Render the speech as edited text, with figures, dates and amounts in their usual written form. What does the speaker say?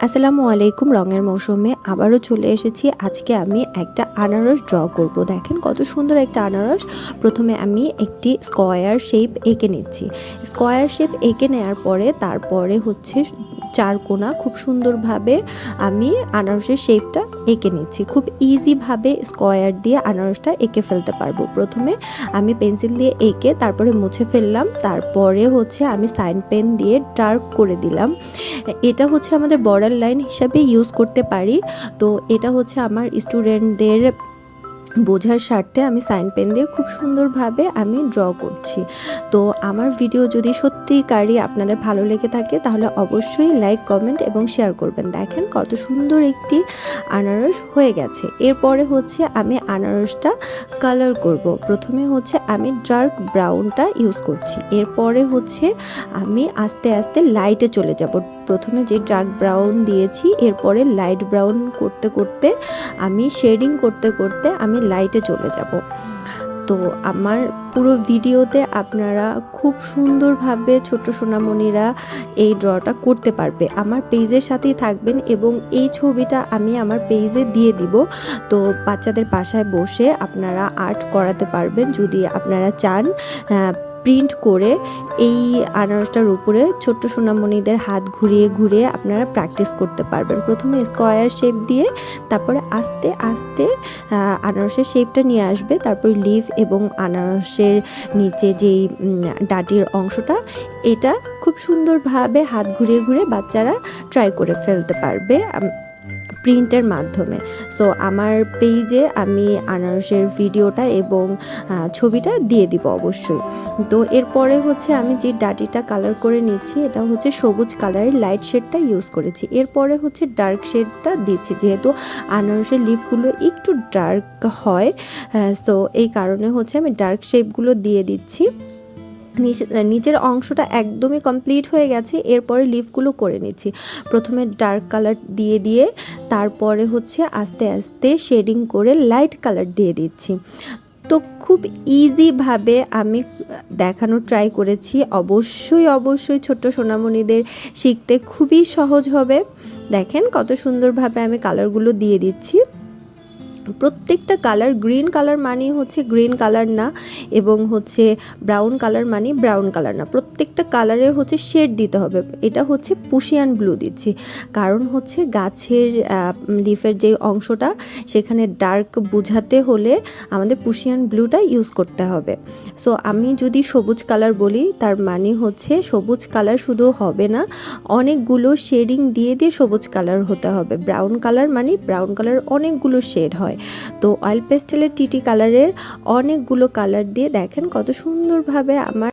আসসালামু আলাইকুম। রঙের মৌসুমে আবারও চলে এসেছি। আজকে আমি একটা আনারস ড্র করব। দেখেন কত সুন্দর একটা আনারস। প্রথমে আমি একটি স্কোয়ার শেপ এঁকে নিচ্ছি। স্কোয়ার শেপ এঁকে নেওয়ার পরে তারপরে হচ্ছে চার কোণা খুব সুন্দরভাবে আমি আনারসের শেপটা এঁকে নিচ্ছি। খুব ইজিভাবে স্কোয়ার দিয়ে আনারসটা এঁকে ফেলতে পারবো। প্রথমে আমি পেন্সিল দিয়ে এঁকে তারপরে মুছে ফেললাম, তারপরে হচ্ছে আমি সাইন পেন দিয়ে ডার্ক করে দিলাম। এটা হচ্ছে আমাদের বর্ডার লাইন হিসাবে ইউজ করতে পারি। তো এটা হচ্ছে আমার স্টুডেন্টদের বোঝার স্বার্থে আমি সাইন পেন দিয়ে খুব সুন্দরভাবে আমি ড্র করছি। তো আমার ভিডিও যদি সত্যিকারই আপনাদের ভালো লেগে থাকে তাহলে অবশ্যই লাইক, কমেন্ট এবং শেয়ার করবেন। দেখেন কত সুন্দর একটি আনারস হয়ে গেছে। এরপরে হচ্ছে আমি আনারসটা কালার করব। প্রথমে হচ্ছে আমি ডার্ক ব্রাউনটা ইউজ করছি। এরপরে হচ্ছে আমি আস্তে আস্তে লাইটে চলে যাব। প্রথমে যে ডার্ক ব্রাউন দিয়েছি, এরপরে লাইট ব্রাউন করতে করতে আমি শেডিং করতে করতে আমি লাইটে চলে যাব। তো আমার পুরো ভিডিওতে আপনারা খুব সুন্দরভাবে ছোট সোনামণিরা এই ড্রটা করতে পারবে। আমার পেজের সাথেই থাকবেন এবং এই ছবিটা আমি আমার পেজে দিয়ে দিব। তো বাচ্চাদের বাসায় বসে আপনারা আর্ট করাতে পারবেন যদি আপনারা চান। প্রিন্ট করে এই আনারসটার উপরে ছোট্ট সোনামণিদের হাত ঘুরিয়ে ঘুরিয়ে আপনারা প্র্যাকটিস করতে পারবেন। প্রথমে স্কোয়ার শেপ দিয়ে তারপরে আস্তে আস্তে আনারসের শেপটা নিয়ে আসবে। তারপর লিফ এবং আনারসের নিচে যেই ডাটির অংশটা, এটা খুব সুন্দরভাবে হাত ঘুরিয়ে ঘুরিয়ে বাচ্চারা ট্রাই করে ফেলতে পারবে প্রিন্টের মাধ্যমে। সো আমার পেজে আমি আনারসের ভিডিওটা এবং ছবিটা দিয়ে দিব অবশ্যই। তো এরপরে হচ্ছে আমি যে ডাটিটা কালার করে নিচ্ছি, এটা হচ্ছে সবুজ কালারের লাইট শেডটা ইউজ করেছি। এরপরে হচ্ছে ডার্ক শেডটা দিচ্ছি, যেহেতু আনারসের লিফগুলো একটু ডার্ক হয়, সো এই কারণে হচ্ছে আমি ডার্ক শেপগুলো দিয়ে দিচ্ছি। নিচের অংশটা একদমই কমপ্লিট হয়ে গেছে। এরপরে লিফগুলো করে নিচ্ছি। প্রথমে ডার্ক কালার দিয়ে দিয়ে তারপরে হচ্ছে আস্তে আস্তে শেডিং করে লাইট কালার দিয়ে দিচ্ছি। তো খুব ইজিভাবে আমি দেখানোর ট্রাই করেছি। অবশ্যই ছোট্ট সোনামণিদের শিখতে খুবই সহজ হবে। দেখেন কত সুন্দরভাবে আমি কালারগুলো দিয়ে দিচ্ছি। প্রত্যেকটা কালার, গ্রিন কালার মানে হচ্ছে গ্রিন কালার না, এবং হচ্ছে ব্রাউন কালার মানে ব্রাউন কালার না। প্রত্যেকটা কালারে হচ্ছে শেড দিতে হবে। এটা হচ্ছে পুশিয়ান ব্লু দিচ্ছি, কারণ হচ্ছে গাছের লিফের যে অংশটা সেখানে ডার্ক বোঝাতে হলে আমাদের পুশিয়ান ব্লুটা ইউজ করতে হবে। সো আমি যদি সবুজ কালার বলি, তার মানে হচ্ছে সবুজ কালার শুধু হবে না, অনেকগুলো শেডিং দিয়ে দিয়ে সবুজ কালার হতে হবে। ব্রাউন কালার মানে ব্রাউন কালার অনেকগুলো শেড হয়। তো অয়েল পেস্টেলের টিটি কালারের অনেকগুলো কালার দিয়ে দেখেন কত সুন্দরভাবে আমার